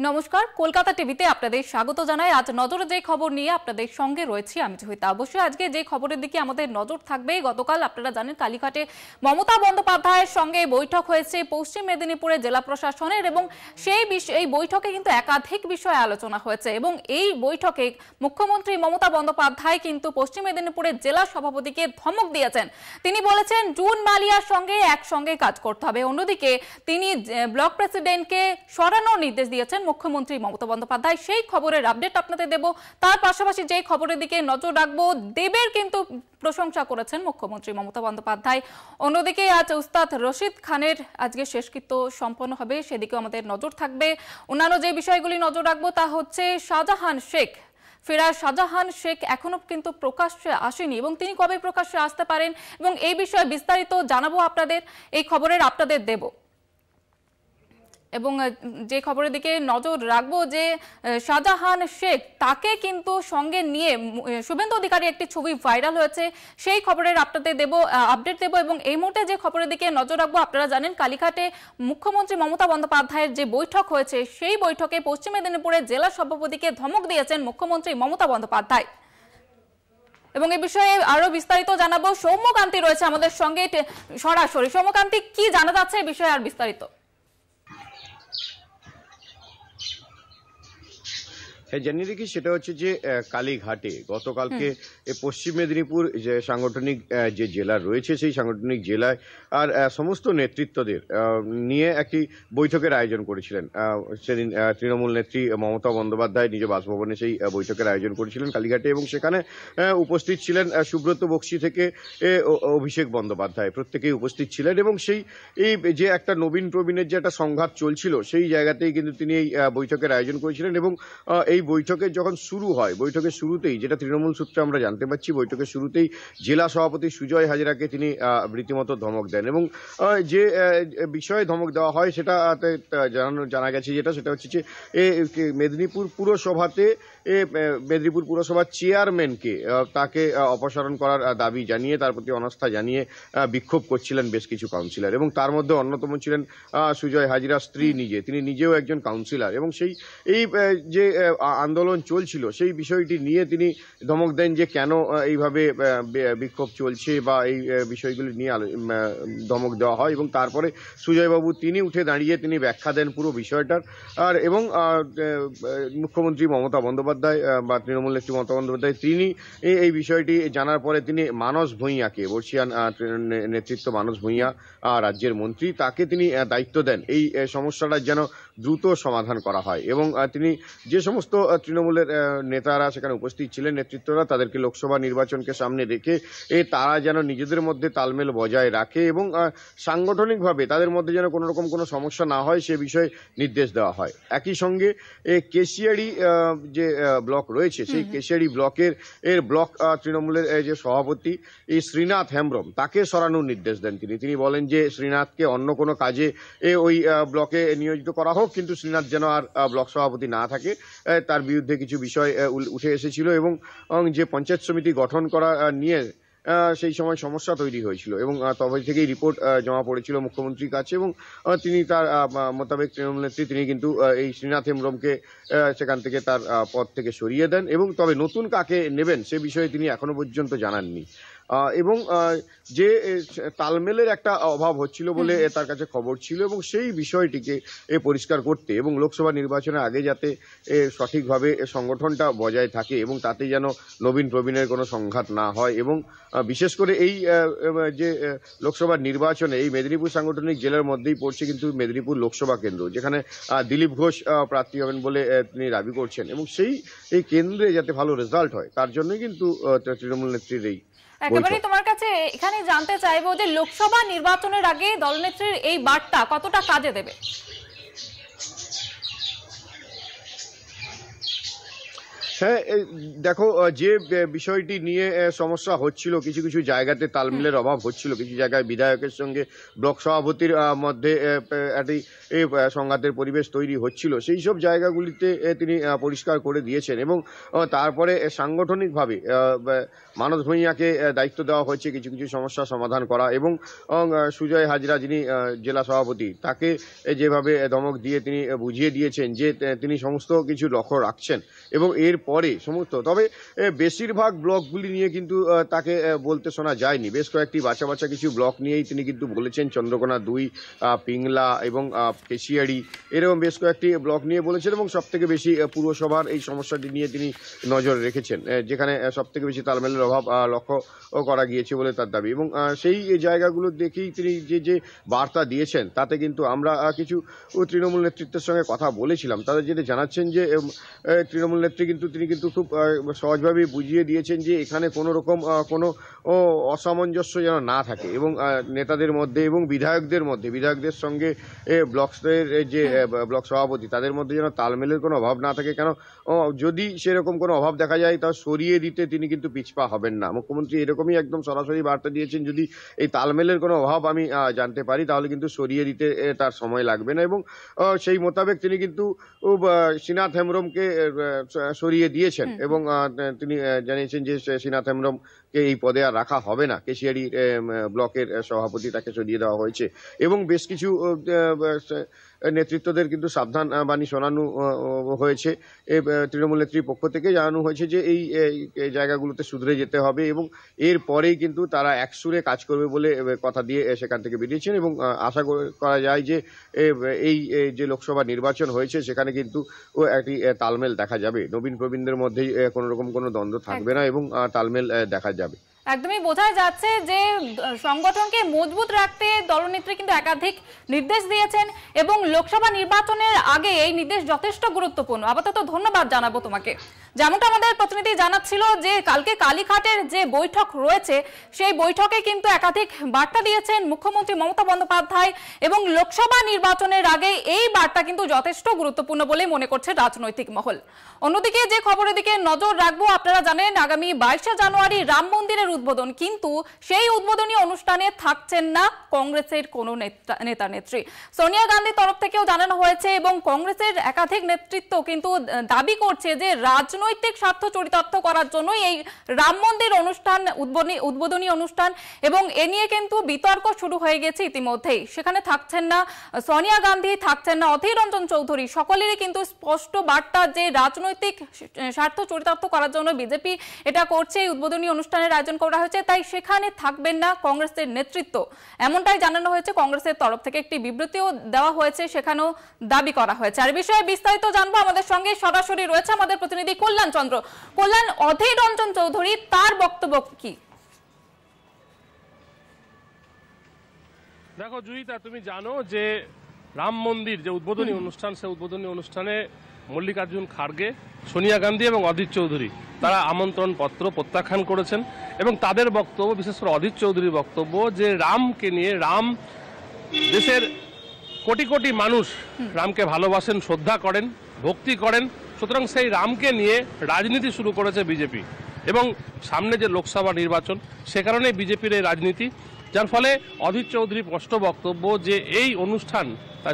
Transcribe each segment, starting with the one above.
নমস্কার, কলকাতা টিভিতে আপনাদের স্বাগত জানাই। আজ নজরে যে খবর নিয়ে আপনাদের সঙ্গে রয়েছি আমি জয়িতা। অবশ্যই আজকে যে খবরের দিকে আমাদের নজর থাকবে, গতকাল আপনারা জানেন কালীঘাটে মমতা বন্দ্যোপাধ্যায়ের সঙ্গে বৈঠক হয়েছে পশ্চিম মেদিনীপুরের জেলা প্রশাসনের, এবং এই বৈঠকে কিন্তু একাধিক বিষয়ে আলোচনা হয়েছে। এবং এই বৈঠকে মুখ্যমন্ত্রী মমতা বন্দ্যোপাধ্যায় কিন্তু পশ্চিম মেদিনীপুরের জেলা সভাপতিকে ধমক দিয়েছেন। তিনি বলেছেন জুন মালিয়ার সঙ্গে একসঙ্গে কাজ করতে হবে। অন্যদিকে তিনি ব্লক প্রেসিডেন্টকে সরানোর নির্দেশ দিয়েছেন মুখ্যমন্ত্রী মমতা বন্দ্যোপাধ্যায়। সেই খবরের আপডেট আপনাদের দেব। তার পাশাপাশি যে খবরের দিকে নজর রাখবো, দেবের কিন্তু প্রশংসা করেছেন মুখ্যমন্ত্রী মমতা বন্দ্যোপাধ্যায়। অন্যদিকে আজ উস্তাদ রশিদ খানের আজকে শেষকৃত্য সম্পন্ন হবে, সেদিকেও আমাদের নজর থাকবে। অন্যান্য যে বিষয়গুলি নজর রাখবো তা হচ্ছে শাহজাহান শেখ ফেরার। শাহজাহান শেখ এখনো কিন্তু প্রকাশ্যে আসেনি এবং তিনি কবে প্রকাশ্যে আসতে পারেন এবং এই বিষয়ে বিস্তারিত জানাবো আপনাদের, এই খবরের আপনাদের দেব। এবং যে খবরের দিকে নজর রাখবো যে শাহজাহান শেখ তাকে কিন্তু সঙ্গে নিয়ে শুভেন্দু অধিকারী একটি ছবি ভাইরাল হয়েছে, সেই খবরের আপনাদের দেব, আপডেট দেব। এবং এই মুহূর্তে যে খবরের দিকে নজর রাখবো, আপনারা জানেন কালীঘাটে মুখ্যমন্ত্রী মমতা বন্দ্যোপাধ্যায়ের যে বৈঠক হয়েছে, সেই বৈঠকে পশ্চিম মেদিনীপুরের জেলা সভাপতিকে ধমক দিয়েছেন মুখ্যমন্ত্রী মমতা বন্দ্যোপাধ্যায়। এবং এই বিষয়ে আরো বিস্তারিত জানাবো। সৌম্যকান্তি রয়েছে আমাদের সঙ্গে সরাসরি। সৌম্যকান্তি, কি জানা যাচ্ছে এই বিষয়ে আর বিস্তারিত? হ্যাঁ, জানিয়ে রাখি সেটা হচ্ছে যে কালীঘাটে গতকালকে পশ্চিম মেদিনীপুর যে সাংগঠনিক যে জেলা রয়েছে, সেই সাংগঠনিক জেলায় আর সমস্ত নেতৃত্বদের নিয়ে একটি বৈঠকের আয়োজন করেছিলেন। সেদিন তৃণমূল নেত্রী মমতা বন্দ্যোপাধ্যায় নিজ বাসভবনে সেই বৈঠকের আয়োজন করেছিলেন কালীঘাটে, এবং সেখানে উপস্থিত ছিলেন সুব্রত বক্সী থেকে অভিষেক বন্দ্যোপাধ্যায়, প্রত্যেকেই উপস্থিত ছিলেন। এবং এই যে একটা নবীন প্রবীণের যে একটা সংঘাত চলছিল, সেই জায়গাতেই কিন্তু তিনি এই বৈঠকের আয়োজন করেছিলেন। এবং এই বৈঠকের যখন শুরু হয়, বৈঠকের শুরুতেই যেটা তৃণমূল সূত্রে আমরা জানতে পারছি, বৈঠকের শুরুতেই জেলা সভাপতি সুজয় হাজরাকে তিনি রীতিমতো ধমক দেন। এবং যে বিষয়ে ধমক দেওয়া হয় সেটা জানা গেছে, সেটা হচ্ছে যে মেদিনীপুর পুরসভার চেয়ারম্যানকে তাকে অপসারণ করার দাবি জানিয়ে, তার প্রতি অনাস্থা জানিয়ে বিক্ষোভ করছিলেন বেশ কিছু কাউন্সিলর। এবং তার মধ্যে অন্যতম ছিলেন সুজয় হাজরার স্ত্রী তিনি নিজেও একজন কাউন্সিলর। এবং এই যে আন্দোলন চলছিল, সেই বিষয়টি নিয়ে তিনি ধমক দেন যে কেন এইভাবে বিক্ষোভ চলছে বা এই বিষয়গুলি নিয়ে ধমক দেওয়া হয়। এবং তারপরে সুজয়বাবু তিনি উঠে দাঁড়িয়ে তিনি ব্যাখ্যা দেন পুরো বিষয়টার। এবং মুখ্যমন্ত্রী মমতা বন্দ্যোপাধ্যায় বা তৃণমূল নেত্রী মমতা বন্দ্যোপাধ্যায় তিনি এই বিষয়টি জানার পরে তিনি মানস ভূঁইয়াকে, বর্ষিয়ান নেতৃত্ব মানস ভূঁইয়া রাজ্যের মন্ত্রী, তাকে তিনি দায়িত্ব দেন এই সমস্যাটা যেন দ্রুত সমাধান করা হয়। এবং তিনি যে সমস্ত তৃণমূলের নেতারা সেখানে উপস্থিত ছিলেন, নেতৃত্বরা, তাদেরকে লোকসভা নির্বাচনকে সামনে রেখে তারা যেন নিজেদের মধ্যে তালমেল বজায় রাখে এবং সাংগঠনিকভাবে তাদের মধ্যে যেন কোনো রকম কোনো সমস্যা না হয়, সে বিষয়ে নির্দেশ দেওয়া হয়। একই সঙ্গে কেশিয়াড়ি যে ব্লক রয়েছে, সেই কেশিয়াড়ি ব্লকের ব্লক তৃণমূলের যে সভাপতি এই শ্রীনাথ হেমব্রম, তাকে সরানোর নির্দেশ দেন তিনি বলেন যে শ্রীনাথকে অন্য কোনো কাজে ওই ব্লকে নিয়োজিত করা হোক, কিন্তু শ্রীনাথ যেন আর ব্লক সভাপতি না থাকে। তার বিরুদ্ধে কিছু বিষয় উঠে এসেছিল এবং যে পঞ্চায়েত সমিতি গঠন করা নিয়ে সেই সময় সমস্যা তৈরি হয়েছিল। এবং তবে থেকেই রিপোর্ট জমা পড়েছিল মুখ্যমন্ত্রীর কাছে, এবং তিনি তার মোতাবেক তৃণমূল নেত্রী তিনি কিন্তু এই শ্রীনাথ হেমব্রমকে সেখান থেকে তার পদ থেকে সরিয়ে দেন। এবং তবে নতুন কাকে নেবেন সে বিষয়ে তিনি এখনো পর্যন্ত জানাননি। এবং যে তালমেলের একটা অভাব হচ্ছিল বলে তার কাছে খবর ছিল, এবং সেই বিষয়টিকে পরিষ্কার করতে এবং লোকসভা নির্বাচনের আগে যাতে সঠিকভাবে সংগঠনটা বজায় থাকে এবং তাতে যেন নবীন প্রবীণের কোনো সংঘাত না হয়। এবং বিশেষ করে এই যে লোকসভার নির্বাচনে এই মেদিনীপুর সাংগঠনিক জেলার মধ্যেই পড়ছে কিন্তু মেদিনীপুর লোকসভা কেন্দ্র, যেখানে দিলীপ ঘোষ প্রার্থী হবেন বলে তিনি দাবি করছেন। এবং এই কেন্দ্রে যাতে ভালো রেজাল্ট হয়, তার জন্যই কিন্তু তৃণমূল নেত্রীর এই একেবারেই তোমার কাছে এখানে জানতে চাইবো যে লোকসভা নির্বাচনের আগে দলনেত্রীর এই বার্তা কতটা কাজে দেবে? হ্যাঁ, দেখো, যে বিষয়টি নিয়ে সমস্যা হচ্ছিল, কিছু কিছু জায়গাতে তালমিলের অভাব হচ্ছিল, কিছু জায়গায় বিধায়কের সঙ্গে ব্লক সভাপতির মধ্যে একটি সংঘাতের পরিবেশ তৈরি হচ্ছিল, সেই সব জায়গাগুলিতে তিনি পরিষ্কার করে দিয়েছেন। এবং তারপরে সাংগঠনিকভাবে মানস ভূঁইয়াকে দায়িত্ব দেওয়া হয়েছে কিছু কিছু সমস্যা সমাধান করা, এবং সুজয় হাজরা যিনি জেলা সভাপতি, তাকে যেভাবে ধমক দিয়ে তিনি বুঝিয়ে দিয়েছেন যে তিনি সমস্ত কিছু লক্ষ্য রাখছেন এবং এর পরে সমস্ত, তবে বেশিরভাগ ব্লকগুলি নিয়ে কিন্তু তাকে বলতে শোনা যায়নি। বেশ কয়েকটি বাছা বাছা কিছু ব্লক নিয়েই তিনি কিন্তু বলেছেন, চন্দ্রকোনা 2, পিংলা এবং কেশিয়াড়ি, এরকম বেশ কয়েকটি ব্লক নিয়ে বলেছেন। এবং সবথেকে বেশি পুরসভার এই সমস্যাটি নিয়ে তিনি নজর রেখেছেন, যেখানে সবথেকে বেশি তালমেলের অভাব লক্ষ্য করা গিয়েছে বলে তার দাবি। এবং সেই জায়গাগুলো দেখেই তিনি যে বার্তা দিয়েছেন, তাতে কিন্তু আমরা কিছু তৃণমূল নেতৃত্বের সঙ্গে কথা বলেছিলাম। তাদের যেটা জানাচ্ছেন যে তৃণমূল নেত্রী তিনি কিন্তু খুব সহজভাবে বুঝিয়ে দিয়েছেন যে এখানে কোনো রকম কোনো অসামঞ্জস্য যেন না থাকে, এবং নেতাদের মধ্যে এবং বিধায়কদের সঙ্গে ব্লক স্তরের যে ব্লক সভাপতি, তাদের মধ্যে যেন তালমেলের কোনো অভাব না থাকে। কেন যদি সেরকম কোনো অভাব দেখা যায়, তা সরিয়ে দিতে তিনি কিন্তু পিছপা হবেন না। মুখ্যমন্ত্রী এরকমই একদম সরাসরি বার্তা দিয়েছেন, যদি এই তালমেলের কোনো অভাব আমি জানতে পারি, তাহলে কিন্তু সরিয়ে দিতে তার সময় লাগবে না। এবং সেই মোতাবেক তিনি কিন্তু শ্রীনাথ হেমব্রমকে সরিয়ে দিয়েছেন, এবং তিনি জানিয়েছেন যে শ্রীনাথ হেমব্রমকে এই পদে আর রাখা হবে না। কেশিয়াড়ি ব্লকের সভাপতি, তাকে সরিয়ে দেওয়া হয়েছে। এবং বেশ কিছু নেতৃত্বদের কিন্তু সাবধান বাণী শোনানো হয়েছে। তৃণমূল নেত্রীর পক্ষ থেকে জানানো হয়েছে যে এই জায়গাগুলোতে শুধরে যেতে হবে, এবং এর পরেই কিন্তু তারা একসুরে কাজ করবে বলে কথা দিয়ে সেখান থেকে বেরিয়েছেন। এবং আশা করা যায় যে এই যে লোকসভা নির্বাচন হয়েছে, সেখানে কিন্তু একটি তালমেল দেখা যাবে। নবীন প্রবীণদের মধ্যেই কোনো রকম কোনো দ্বন্দ্ব থাকবে না, এবং তালমেল দেখা যাবে। একদমই বোঝা যাচ্ছে যে সংগঠনকে মজবুত রাখতে দলনেত্রী কিন্তু একাধিক নির্দেশ দিয়েছেন, এবং লোকসভা নির্বাচনের আগে এই নির্দেশ যথেষ্ট গুরুত্বপূর্ণ। আপাতত ধন্যবাদ জানাবো তোমাকে। যেমনটা আমাদের প্রতিনিধি জানাচ্ছিল যে কালকে কালীঘাটের যে বৈঠক রয়েছে, সেই বৈঠকে কিন্তু একাধিক বার্তা দিয়েছেন মুখ্যমন্ত্রী মমতা বন্দ্যোপাধ্যায়, এবং লোকসভা নির্বাচনের আগে এই বার্তা কিন্তু যথেষ্ট গুরুত্বপূর্ণ বলে মনে করছে রাজনৈতিক মহল। অন্যদিকে যে খবরের দিকে নজর রাখবো, আপনারা জানেন আগামী 22শে জানুয়ারি রাম মন্দিরের উদ্বোধন, কিন্তু সেই উদ্বোধনী অনুষ্ঠানে থাকছেন না কংগ্রেসের কোনো নেতা নেত্রী। সোনিয়া গান্ধীর তরফ থেকেও জানানো হয়েছে, এবং কংগ্রেসের একাধিক নেতৃত্ব কিন্তু দাবি করছে যে রাজনৈতিক স্বার্থ চরিতার্থ করার জন্য এই রাম মন্দির অনুষ্ঠান উদ্বোধনী অনুষ্ঠান, এবং এ নিয়ে কিন্তু বিতর্ক শুরু হয়ে গেছে ইতিমধ্যেই। সেখানে থাকছেন না সোনিয়া গান্ধী, থাকছেন না অধীর রঞ্জন চৌধুরী, সকলেরই কিন্তু স্পষ্ট বার্তা যে রাজনৈতিক স্বার্থ চরিতার্থ করার জন্য বিজেপি এটা করছে, এই উদ্বোধনী অনুষ্ঠানের আয়োজন করা হয়েছে, তাই সেখানে থাকবেন না কংগ্রেসের নেতৃত্ব, এমনটাই জানানো হয়েছে। কংগ্রেসের তরফ থেকে একটি বিবৃতিও দেওয়া হয়েছে, সেখানেও দাবি করা হয়েছে। আর বিষয়ে বিস্তারিত জানবো, আমাদের সঙ্গে সরাসরি রয়েছে আমাদের প্রতিনিধি কল্যাণ চন্দ্র। কল্যাণ, অধীর রঞ্জন চৌধুরী, তার বক্তব্য কি? দেখো জুহিতা, তুমি জানো যে রাম মন্দির যে উদ্বোধনী অনুষ্ঠান, সেই উদ্বোধনী অনুষ্ঠানে মল্লিকার্জুন খাড়গে, সোনিয়া গান্ধী এবং অধীর চৌধুরী তারা আমন্ত্রণ পত্র প্রত্যাখ্যান করেছেন। এবং তাদের বক্তব্য, বিশেষ করে অধীর চৌধুরীর বক্তব্য, যে রামকে নিয়ে, রাম দেশের কোটি কোটি মানুষ রামকে ভালোবাসেন, শ্রদ্ধা করেন, ভক্তি করেন, সুতরাং সেই রামকে নিয়ে রাজনীতি শুরু করেছে বিজেপি। এবং সামনে যে লোকসভা নির্বাচন, সে কারণে বিজেপির এই রাজনীতি, যার ফলে অধীর চৌধুরী স্পষ্ট বক্তব্য যে এই অনুষ্ঠান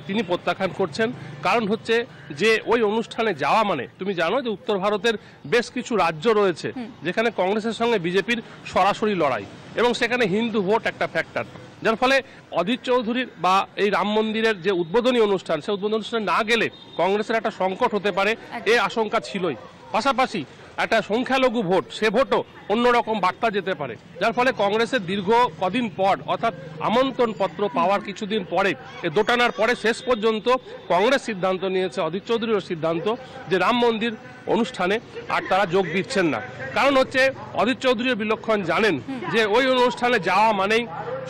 তিনি প্রত্যাখ্যান করছেন। কারণ হচ্ছে যে ওই অনুষ্ঠানে যাওয়া মানে, তুমি জানো যে উত্তর ভারতের বেশ কিছু রাজ্য রয়েছে যেখানে কংগ্রেসের সঙ্গে বিজেপির সরাসরি লড়াই, এবং সেখানে হিন্দু ভোট একটা ফ্যাক্টর, যার ফলে অধীর চৌধুরীর বা এই রাম মন্দিরের যে উদ্বোধনী অনুষ্ঠান, সেই উদ্বোধনী অনুষ্ঠানে না গেলে কংগ্রেসের একটা সংকট হতে পারে, এই আশঙ্কা ছিলই। পাশাপাশি একটা সংখ্যালঘু ভোট, সে ভোটও অন্যরকম বার্তা যেতে পারে, যার ফলে কংগ্রেসের দীর্ঘ কদিন পর, অর্থাৎ আমন্ত্রণ পত্র পাওয়ার কিছুদিন পরে, দোটানার পরে শেষ পর্যন্ত কংগ্রেস সিদ্ধান্ত নিয়েছে, অধীর চৌধুরীর সিদ্ধান্ত, যে রাম মন্দির অনুষ্ঠানে আর তারা যোগ দিচ্ছেন না। কারণ হচ্ছে অধীর চৌধুরীর বিলক্ষণ জানেন যে ওই অনুষ্ঠানে যাওয়া মানেই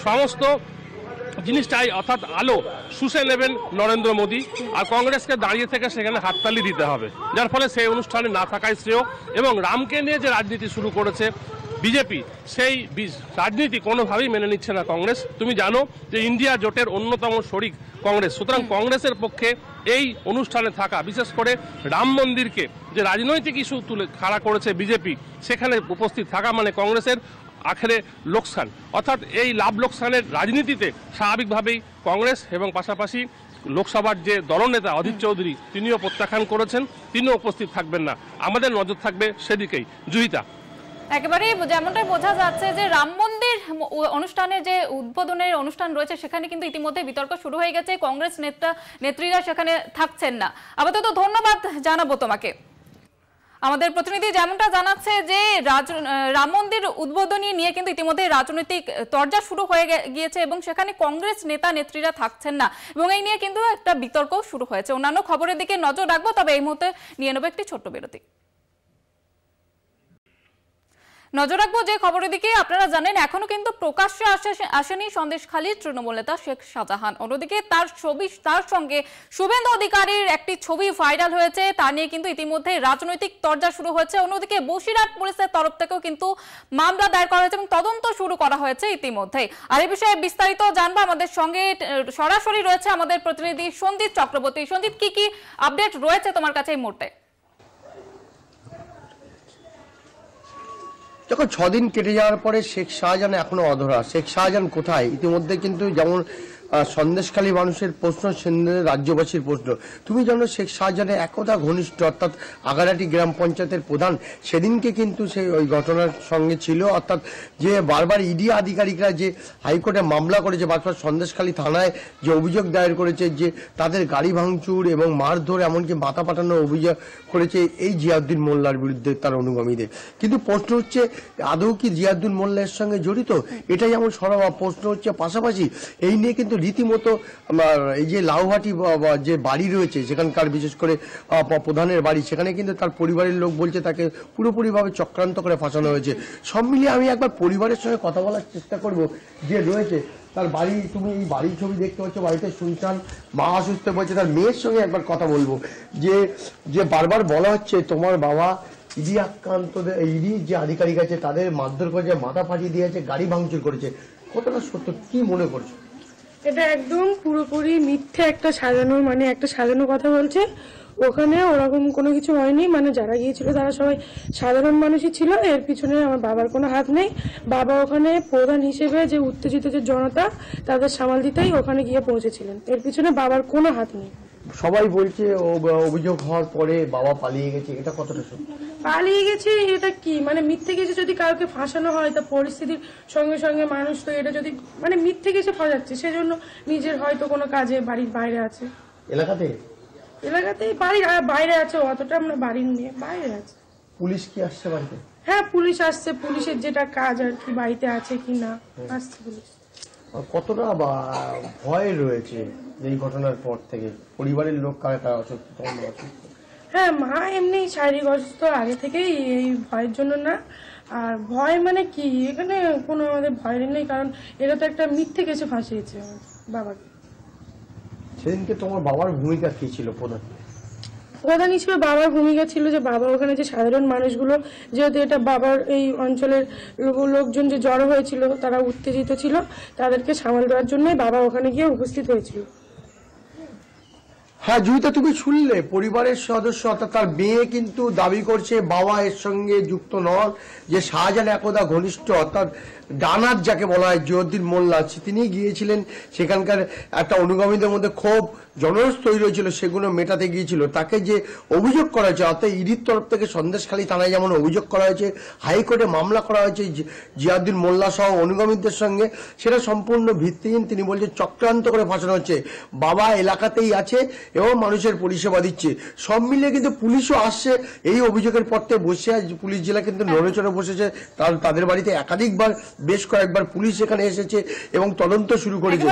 সমস্ত জিনিসটাই, অর্থাৎ আলো শুষে নেবেন নরেন্দ্র মোদী, আর কংগ্রেসকে দাঁড়িয়ে থেকে সেখানে হাততালি দিতে হবে, যার ফলে সেই অনুষ্ঠানে না থাকাই শ্রেয়। এবং রামকে নিয়ে যে রাজনীতি শুরু করেছে বিজেপি, সেই রাজনীতি কোনোভাবেই মেনে নিচ্ছে না কংগ্রেস। তুমি জানো যে ইন্ডিয়া জোটের অন্যতম শরিক কংগ্রেস। সুতরাং কংগ্রেসের পক্ষে এই অনুষ্ঠানে থাকা, বিশেষ করে রাম মন্দিরকে যে রাজনৈতিক ইস্যু তুলে খাড়া করেছে বিজেপি, সেখানে উপস্থিত থাকা মানে কংগ্রেসের আখেরে লোকসান, অর্থাৎ এই লাভ লোকসানের রাজনীতিতে স্বাভাবিকভাবেই কংগ্রেস এবং পাশাপাশি লোকসভার যে দলনেতা অধীর চৌধুরী তিনিও প্রত্যাখ্যান করেছেন, তিনিও উপস্থিত থাকবেন না। আমাদের নজর থাকবে সেদিকেই। জুহিতা, একেবারেই যেমনটাই বোঝা যাচ্ছে যে রাম মন্দির অনুষ্ঠানে যে উদ্বোধনের অনুষ্ঠান রয়েছে সেখানে কিন্তু ইতিমধ্যে বিতর্ক শুরু হয়ে গেছে। কংগ্রেস নেত্রীরা সেখানে থাকছেন না। আপাতত ধন্যবাদ জানাবো তোমাকে। আমাদের প্রতিনিধি যেমনটা জানাচ্ছে যে রাম মন্দির উদ্বোধনী নিয়ে কিন্তু ইতিমধ্যে রাজনৈতিক তরজা শুরু হয়ে গিয়েছে এবং সেখানে কংগ্রেস নেত্রীরা থাকছেন না এবং এই নিয়ে কিন্তু একটা বিতর্ক শুরু হয়েছে। অন্যান্য খবরের দিকে নজর রাখবো, তবে এই মুহূর্তে নিয়ে নেবো একটি ছোট্ট বিরতি। নজর রাখবো যে খবরের দিকে। আপনারা জানেন এখনো কিন্তু প্রকাশ্যে আসেনি সন্দেশখালীর তৃণমূল নেতা শেখ শাহজাহান। অন্যদিকে তার সঙ্গে শুভেন্দু অধিকারীর একটি ছবি ভাইরাল হয়েছে, তা নিয়ে কিন্তু ইতিমধ্যে রাজনৈতিক তরজা শুরু হয়েছে। অন্যদিকে বসিরহাট পুলিশের তরফ থেকেও কিন্তু মামলা দায়ের করা হয়েছে এবং তদন্ত শুরু করা হয়েছে ইতিমধ্যে। আর এই বিষয়ে বিস্তারিত জানবো, আমাদের সঙ্গে সরাসরি রয়েছে আমাদের প্রতিনিধি সঞ্জিত চক্রবর্তী। সঞ্জিত, কি আপডেট রয়েছে তোমার কাছে এই মুহূর্তে? যখন 6 দিন কেটে যাওয়ার পরে শেখ শাহজাহান এখনো অধরা। শেখ শাহজাহান কোথায়? ইতিমধ্যে কিন্তু যেমন সন্দেশখালী মানুষের প্রশ্ন, রাজ্যবাসীর প্রশ্ন। তুমি জানো শেখ শাহজাহানের একদা ঘনিষ্ঠ অর্থাৎ আগারাটি গ্রাম পঞ্চায়েতের প্রধান সেদিনকে কিন্তু সেই ওই ঘটনার সঙ্গে ছিল, অর্থাৎ যে বারবার ইডি আধিকারিকরা যে হাইকোর্টে মামলা করেছে, বারবার সন্দেশখালী থানায় যে অভিযোগ দায়ের করেছে যে তাদের গাড়ি ভাঙচুর এবং মারধর এমনকি মাথা পাঠানোর অভিযোগ করেছে এই জিয়াউদ্দিন মোল্লার বিরুদ্ধে তার অনুগামীদের। কিন্তু প্রশ্ন হচ্ছে আদৌ কি জিয়াউদ্দিন মোল্লার সঙ্গে জড়িত? এটা যেমন সরব প্রশ্ন হচ্ছে, পাশাপাশি এই নিয়ে কিন্তু রীতিমতো এই যে লাউহাটি যে বাড়ি রয়েছে সেখানকার বিশেষ করে প্রধানের বাড়ি, সেখানে কিন্তু তার পরিবারের লোক বলছে তাকে পুরোপুরিভাবে চক্রান্ত করে ফাঁসানো হয়েছে। সব মিলিয়ে আমি একবার পরিবারের সঙ্গে কথা বলার চেষ্টা করব যে রয়েছে তার বাড়ি। তুমি এই বাড়ির ছবি দেখতে পাচ্ছ, বাড়িতে শুনছান, মা অসুস্থ বলছে। তার মেয়ের সঙ্গে একবার কথা বলবো যে বারবার বলা হচ্ছে তোমার বাবা ইডি আক্রান্তদের, ইডি যে আধিকারিক আছে তাদের মারধর করেছে, মাথা ফাটিয়ে দিয়েছে, গাড়ি ভাঙচুর করেছে। কতটা সত্য, কি মনে করছো? এটা একদম পুরোপুরি মিথ্যে একটা সাজানো কথা বলছে। ওখানে ওরকম কোনো কিছু হয়নি। যারা গিয়েছিল তারা সবাই সাধারণ মানুষই ছিল। এর পিছনে আমার বাবার কোনো হাত নেই। বাবা ওখানে প্রধান হিসেবে যে উত্তেজিত যে জনতা তাদের সামাল দিতেই ওখানে গিয়ে পৌঁছেছিলেন। এর পিছনে বাবার কোনো হাত নেই। সবাই বলছে অভিযোগ হওয়ার পরে বাবা পালিয়ে গেছে, এটা কতটা সত্যি? পালিয়ে গেছে এটা কি মিথ্যে গেছে? যদি কাউকে ফাঁসানো হয় তা পরিস্থিতির সঙ্গে সঙ্গে মানুষ তো এটা যদি মিথ্যে গেছে ফাঁসাচ্ছে, সেজন্য নিজের হয়তো কোনো কাজে বাড়ির বাইরে আছে, এলাকাতেই বাড়ির বাইরে আছে, অতটা আমরা বাড়ির নিয়ে বাইরে আছে। পুলিশ কি আসছে বাড়িতে? হ্যাঁ, পুলিশ আসছে। পুলিশের যেটা কাজ আর কি, বাড়িতে আছে কি না আসছে পুলিশ। কতটা ভয় রয়েছে এই ঘটনার পর থেকে? পরিবারের লোক কারা কারা অসুস্থ? হ্যাঁ, মা এমনি শারীরিক অসুস্থ আগে থেকেই, এই ভয়ের জন্য না। আর ভয় কি, এখানে কোনো আমাদের ভয় নেই, কারণ এটা তো একটা মিথ্যে কেসে ফাঁসিয়েছে বাবাকে। সেদিনকে তোমার বাবার ভূমিকা কি ছিল? প্রধান হিসেবে বাবার ভূমিকা ছিল যে বাবা ওখানে যে সাধারণ মানুষগুলো, যেহেতু এটা বাবার এই অঞ্চলের লোকজন যে জড়ো হয়েছিল, তারা উত্তেজিত ছিল, তাদেরকে সামাল দেওয়ার জন্যই বাবা ওখানে গিয়ে উপস্থিত হয়েছিল। হ্যাঁ জুহিতা, তুমি শুনলে পরিবারের সদস্য অর্থাৎ তার মেয়ে কিন্তু দাবি করছে বাবা এর সঙ্গে যুক্ত নন, যে শাহজাহান একদা ঘনিষ্ঠ অর্থাৎ ডানাত যাকে বলা হয় জিয়াউদ্দিন মোল্লা, তিনি গিয়েছিলেন সেখানকার একটা অনুগামীদের মধ্যে ক্ষোভ জনরোষ তৈরি হয়েছিল, সেগুলো মেটাতে গিয়েছিল। তাকে যে অভিযোগ করা হয়েছে অর্থাৎ ইডির তরফ থেকে সন্দেশখালী থানায় যেমন অভিযোগ করা হয়েছে, হাইকোর্টে মামলা করা হয়েছে জিয়াউদ্দিন মোল্লা সহ অনুগামীদের সঙ্গে, সেটা সম্পূর্ণ ভিত্তিহীন। তিনি বলছেন চক্রান্ত করে ফাঁসানো হচ্ছে, বাবা এলাকাতেই আছে এবং মানুষের পরিষেবা দিচ্ছে। সব মিলিয়ে কিন্তু পুলিশও আসছে এই অভিযোগের পর থেকে বসে আছে। পুলিশ জেলা কিন্তু নড়েচড়ে বসেছে, তাদের বাড়িতে একাধিকবার বেশ কয়েকবার পুলিশ এখানে এসেছে এবং তদন্ত শুরু করেছে।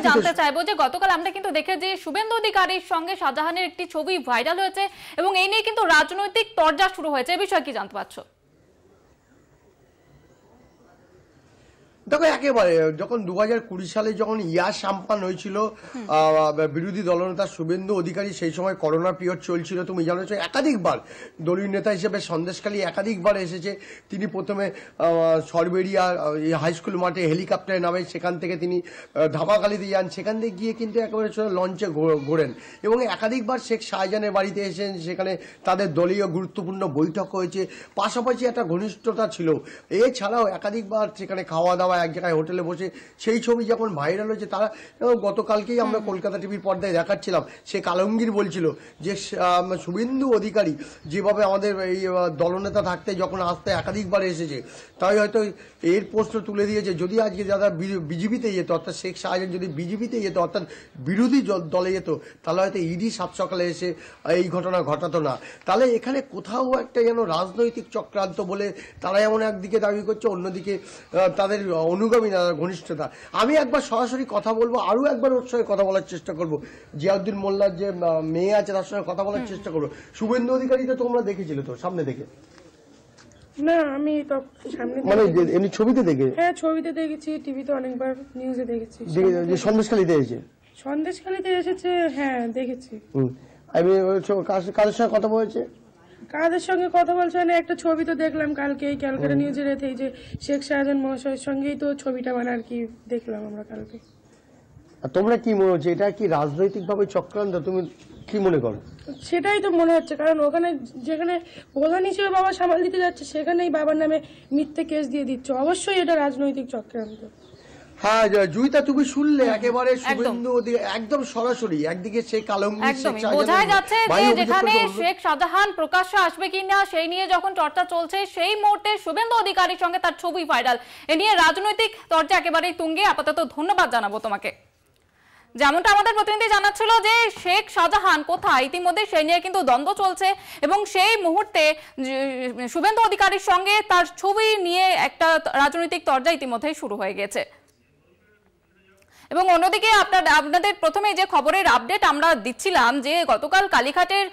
জানতে চাইবো যে গতকাল আমরা কিন্তু দেখেছি শুভেন্দু অধিকারীর সঙ্গে শাহজাহানের একটি ছবি ভাইরাল হয়েছে এবং এই নিয়ে কিন্তু রাজনৈতিক তরজা শুরু হয়েছে, এই বিষয়ে কি জানতে পারছো? দেখো একেবারে যখন 2020 সালে যখন ইয়াস সাম্পান হয়েছিল বিরোধী দলনেতা শুভেন্দু অধিকারী, সেই সময় করোনা পিরিয়ড চলছিল, তুমি জানো একাধিকবার দলীয় নেতা হিসেবে সন্দেশখালী একাধিকবার এসেছে। তিনি প্রথমে সরবেরিয়া হাই স্কুল মাঠে হেলিকপ্টারে নামে, সেখান থেকে তিনি ধামাখালিতে যান, সেখান থেকে গিয়ে কিন্তু একেবারে লঞ্চে ঘোরেন এবং একাধিকবার শেখ শাহজাহানের বাড়িতে এসেছেন, সেখানে তাদের দলীয় গুরুত্বপূর্ণ বৈঠক হয়েছে, পাশাপাশি একটা ঘনিষ্ঠতা ছিল। এছাড়াও একাধিকবার সেখানে খাওয়া দাওয়া এক জায়গায় হোটেলে বসে, সেই ছবি যখন ভাইরাল হয়েছে, তারা গতকালকেই আমরা কলকাতা টিভির পর্দায় দেখাচ্ছিলাম, সে আলমগীর বলছিল যে শুভেন্দু অধিকারী যেভাবে আমাদের এই দলনেতা থাকতে যখন আসতে একাধিকবার এসেছে, তাই হয়তো এর প্রশ্ন তুলে দিয়েছে যদি আজকে যারা বিজেপিতে যেত, অর্থাৎ শেখ শাহজাহান যদি বিজেপিতে যেত, অর্থাৎ বিরোধী দলে যেত, তাহলে হয়তো ইডি সাত সকালে এসে এই ঘটনা ঘটাতো না। তাহলে এখানে কোথাও একটা যেন রাজনৈতিক চক্রান্ত বলে তারা এমন একদিকে দাবি করছে, অন্যদিকে তাদের অনুগামী ঘনিষ্ঠতা। আমি একবার সরাসরি কথা বলবো, আরো একবার ওর সঙ্গে কথা বলার চেষ্টা করবো, জিয়াউদ্দিন মোল্লার যে মেয়ে আছে তার সঙ্গে কথা বলার চেষ্টা করবো। শুভেন্দু অধিকারী তো তোমরা দেখেছিলে তো সামনে থেকে? না, আমি তো সামনে মানে এমনি ছবিতে দেখে? হ্যাঁ, ছবিতে দেখেছি, টিভিতে অনেকবার নিউজে দেখেছি। সন্দেশখালীতে এসেছে? সন্দেশখালীতে এসেছে, হ্যাঁ দেখেছি। আমি কাদের সঙ্গে কথা বলেছে? কাদের সঙ্গে কথা বলছে মানে একটা ছবি তো দেখলাম কালকে ক্যালকাটা নিউজের এতেই, যে শেখ শাহজাহান মহাশয়ের সঙ্গেই তো ছবিটা মানে আর কি দেখলাম আমরা কালকে। তোমরা কি মনে হচ্ছে, এটা কি রাজনৈতিক ভাবে চক্রান্ত? তুমি কি মনে করো? সেটাই তো মনে হচ্ছে, কারণ ওখানে যেখানে প্রধান হিসেবে বাবা সামাল দিতে যাচ্ছে, সেখানেই বাবার নামে মিথ্যে কেস দিয়ে দিচ্ছে। অবশ্যই এটা রাজনৈতিক চক্রান্ত। হ্যাঁ জুইতা, তুমি শুনলে একেবারে শুভেন্দু একদম সরাসরি একদিকে শেখ আলমগীর, বোঝা যাচ্ছে যে যেখানে শেখ শাহজাহান প্রকাশ্যে আসবে কিনা সেই নিয়ে যখন চর্চা চলছে, সেই মুহূর্তে শুভেন্দু অধিকারীর সঙ্গে তার ছবি ভাইরাল। এ নিয়ে রাজনৈতিক চর্চা একেবারেই তুঙ্গে। আপাতত ধন্যবাদ জানাবো তোমাকে। যেমনটা আমাদের প্রতিনিধি জানাচ্ছিল যে শেখ শাহজাহান কোথায়, ইতিমধ্যে সেই নিয়ে কিন্তু দ্বন্দ্ব চলছে এবং সেই মুহূর্তে শুভেন্দু অধিকারীর সঙ্গে তার ছবি নিয়ে একটা রাজনৈতিক চর্চা ইতিমধ্যেই শুরু হয়ে গেছে। এবং অন্যদিকে আপনাদের প্রথমে যে খবরের আপডেট আমরা দিচ্ছিলাম যে গতকাল কালীঘাটের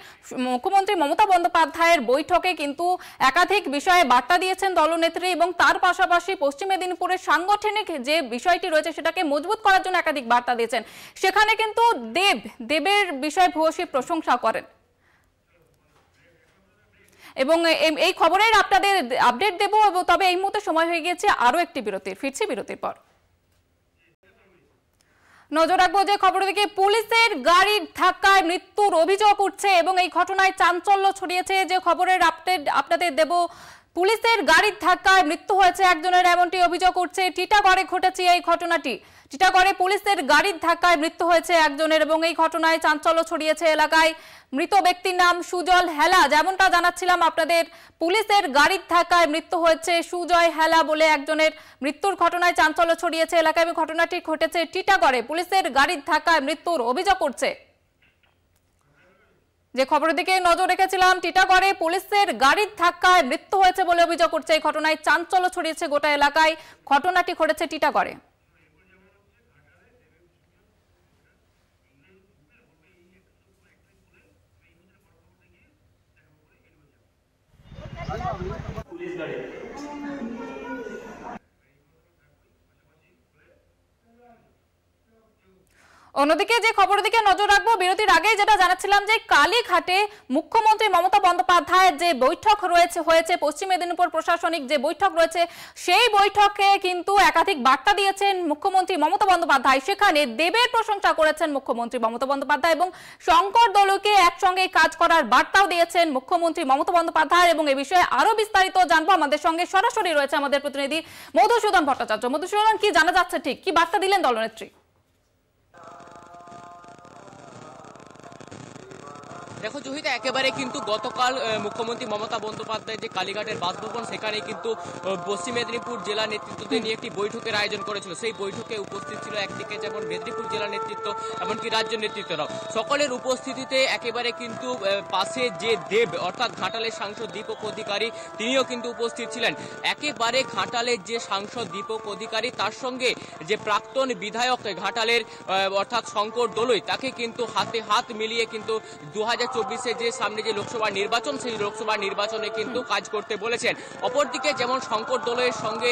মুখ্যমন্ত্রী মমতা বন্দ্যোপাধ্যায়ের বৈঠকে কিন্তু একাধিক বিষয়ে বার্তা দিয়েছেন দলনেত্রী, এবং তার পাশাপাশি পশ্চিম মেদিনীপুরের সাংগঠনিক যে বিষয়টি রয়েছে সেটাকে মজবুত করার জন্য একাধিক বার্তা দিয়েছেন। সেখানে কিন্তু দেবের বিষয়ে ভূয়সী প্রশংসা করেন। এবং এই খবরের আপনাদের আপডেট দেবো, তবে এই মুহূর্তে সময় হয়ে গিয়েছে আরো একটি বিরতির। ফিরছি বিরতির পর। নজর রাখবো যে খবরের দিকে, পুলিশের গাড়ির ধাক্কায় মৃত্যুর অভিযোগ উঠছে এবং এই ঘটনায় চাঞ্চল্য ছড়িয়েছে। যে খবরের আপডেট আপনাদের দেব, পুলিশের গাড়ির ধাক্কায় মৃত্যু হয়েছে একজনের, এমনটি অভিযোগ উঠছে। টিটাগড়ে ঘটেছে এই ঘটনাটি। টিটাগড়ে পুলিশের গাড়ির ধাক্কায় মৃত্যু হয়েছে একজনের এবং এই ঘটনায় চাঞ্চল্য ছড়িয়েছে এলাকায়। মৃত ব্যক্তির নাম সুজল হেলা। যেমনটা জানাচ্ছিলাম আপনাদের, পুলিশের গাড়ির ধাক্কায় মৃত্যু হয়েছে সুজয় হেলা বলে একজনের। মৃত্যুর ঘটনায় চাঞ্চল্য ছড়িয়েছে এলাকায় এবং ঘটনাটি ঘটেছে টিটাগড়ে। পুলিশের গাড়ির ধাক্কায় মৃত্যুর অভিযোগ উঠছে। যে খবরের দিকে নজর রেখেছিলাম, টিটাগড়ে পুলিশের গাড়ির ধাক্কায় মৃত্যু হয়েছে বলে অভিযোগ উঠছে। এই ঘটনায় চাঞ্চল্য ছড়িয়েছে গোটা এলাকায়। ঘটনাটি ঘটেছে টিটাগড়ে। অন্যদিকে যে খবরের দিকে নজর রাখবো, বিরতির আগে যেটা জানাচ্ছিলাম যে কালীঘাটে মুখ্যমন্ত্রী মমতা বন্দ্যোপাধ্যায়ের যে বৈঠক হয়েছে পশ্চিম মেদিনীপুর প্রশাসনিক যে বৈঠক রয়েছে, সেই বৈঠকে কিন্তু একাধিক বার্তা দিয়েছেন মুখ্যমন্ত্রী মমতা বন্দ্যোপাধ্যায়। সেখানে দেবের প্রশংসা করেছেন মুখ্যমন্ত্রী মমতা বন্দ্যোপাধ্যায় এবং শঙ্কর দলকে একসঙ্গে কাজ করার বার্তাও দিয়েছেন মুখ্যমন্ত্রী মমতা বন্দ্যোপাধ্যায়। এবং এ বিষয়ে আরো বিস্তারিত জানবো, আমাদের সঙ্গে সরাসরি রয়েছে আমাদের প্রতিনিধি মধুসূদন ভট্টাচার্য। মধুসূদন, কি জানা যাচ্ছে, ঠিক কি বার্তা দিলেন দলনেত্রী? দেখো জহিতা, একেবারে কিন্তু গতকাল মুখ্যমন্ত্রী মমতা বন্দ্যোপাধ্যায় যে কালীঘাটের বাসভবন, সেখানে কিন্তু পশ্চিম মেদিনীপুর জেলা নেতৃত্বদের নিয়ে একটি বৈঠকের আয়োজন করেছিল। সেই বৈঠকে উপস্থিত ছিল একদিকে যেমন মেদিনীপুর জেলা নেতৃত্ব, এমনকি রাজ্য নেতৃত্বরাও। সকলের উপস্থিতিতে একেবারে কিন্তু পাশে যে দেব অর্থাৎ ঘাটালের সাংসদ দীপক অধিকারী, তিনিও কিন্তু উপস্থিত ছিলেন। একেবারে ঘাটালের যে সাংসদ দীপক অধিকারী, তার সঙ্গে যে প্রাক্তন বিধায়ক ঘাটালের অর্থাৎ শঙ্কর দলুই, তাকে কিন্তু হাতে হাত মিলিয়ে কিন্তু 2024 2024 যে সামনে যে লোকসভা নির্বাচন, সেই লোকসভা নির্বাচনে কিন্তু কাজ করতে বলেছেন। অপরদিকে যেমন শঙ্কর দলের সঙ্গে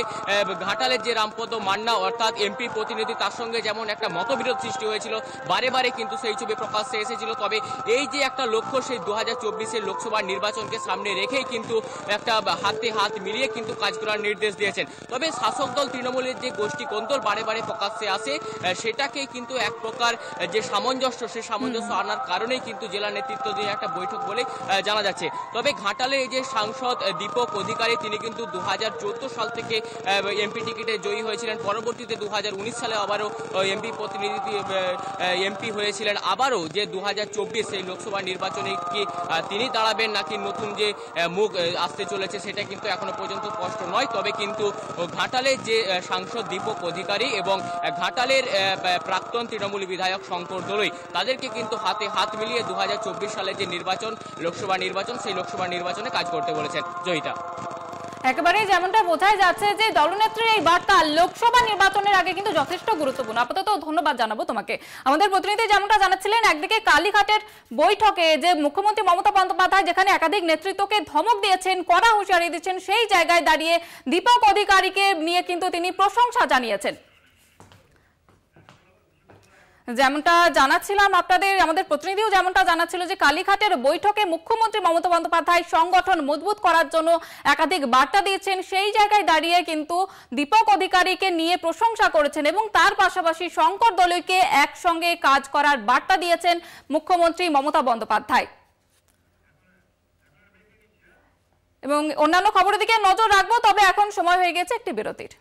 ঘাটালের যে রামপদ মান্না অর্থাৎ এমপি প্রতিনিধি, তার সঙ্গে যেমন একটা মতবিরোধ সৃষ্টি হয়েছিল, বারে বারে কিন্তু সেই ছবি প্রকাশ্যে এসেছিল। তবে এই যে একটা লক্ষ্য, সেই 2024 লোকসভা নির্বাচনকে সামনে রেখেই কিন্তু একটা হাতে হাত মিলিয়ে কিন্তু কাজ করার নির্দেশ দিয়েছেন। তবে শাসক দল তৃণমূলের যে গোষ্ঠী কোন্দল বারে বারে প্রকাশ্যে আসে, সেটাকে কিন্তু এক প্রকার যে সামঞ্জস্য, সেই সামঞ্জস্য আনার কারণেই কিন্তু জেলা নেতৃত্ব দিয়ে একটা বৈঠক বলে জানা যাচ্ছে। তবে ঘাটালের এই যে সাংসদ দীপক অধিকারী, তিনি কিন্তু 2014 সাল থেকে এমপি টিকিটে জয়ী হয়েছিলেন। পরবর্তীতে 2019 সালে আবারও এমপি হয়েছিলেন। আবারও যে 2024 সেই লোকসভা নির্বাচনে কি তিনি দাঁড়াবেন নাকি নতুন যে মুখ আসতে চলেছে, সেটা কিন্তু এখনো পর্যন্ত স্পষ্ট নয়। তবে কিন্তু ঘাটালের যে সাংসদ দীপক অধিকারী এবং ঘাটালের প্রাক্তন তৃণমূল বিধায়ক শঙ্কর দলুই, তাদেরকে কিন্তু হাতে হাত মিলিয়ে 2024 সালের যে নির্বাচন, লোকসভা নির্বাচন, সেই লোকসভা নির্বাচনে কাজ করতে বলেছেন। জয়িতা, একেবারেই যেমনটা বোঝাই যাচ্ছে যে দলনেত্রীর এই বার্তা লোকসভা নির্বাচনের আগে কিন্তু যথেষ্ট গুরুত্বপূর্ণ। আপাতত ধন্যবাদ জানাবো তোমাকে। আমাদের প্রতিনিধি যেমনটা জানাচ্ছিলেন, একদিকে কালীঘাটের বৈঠকে যে মুখ্যমন্ত্রী মমতা বন্দ্যোপাধ্যায় যেখানে একাধিক নেতৃত্বকে ধমক দিয়েছেন, কড়া হুঁশিয়ারি দিচ্ছেন, সেই জায়গায় দাঁড়িয়ে দীপক অধিকারীকে নিয়ে কিন্তু তিনি প্রশংসা জানিয়েছেন। যেমনটা জানাচ্ছিলাম আপনাদের, আমাদের প্রতিনিধিও যেমনটা জানাচ্ছিল যে কালীঘাটের বৈঠকে মুখ্যমন্ত্রী মমতা বন্দ্যোপাধ্যায় সংগঠন মজবুত করার জন্য একাধিক বার্তা দিয়েছেন, সেই জায়গায় দাঁড়িয়ে কিন্তু দীপক অধিকারীকে নিয়ে প্রশংসা করেছেন এবং তার পাশাপাশি শঙ্কর দলুইকে একসঙ্গে কাজ করার বার্তা দিয়েছেন মুখ্যমন্ত্রী মমতা বন্দ্যোপাধ্যায়। এবং অন্যান্য খবরের দিকে নজর রাখবো, তবে এখন সময় হয়ে গেছে একটি বিরতির।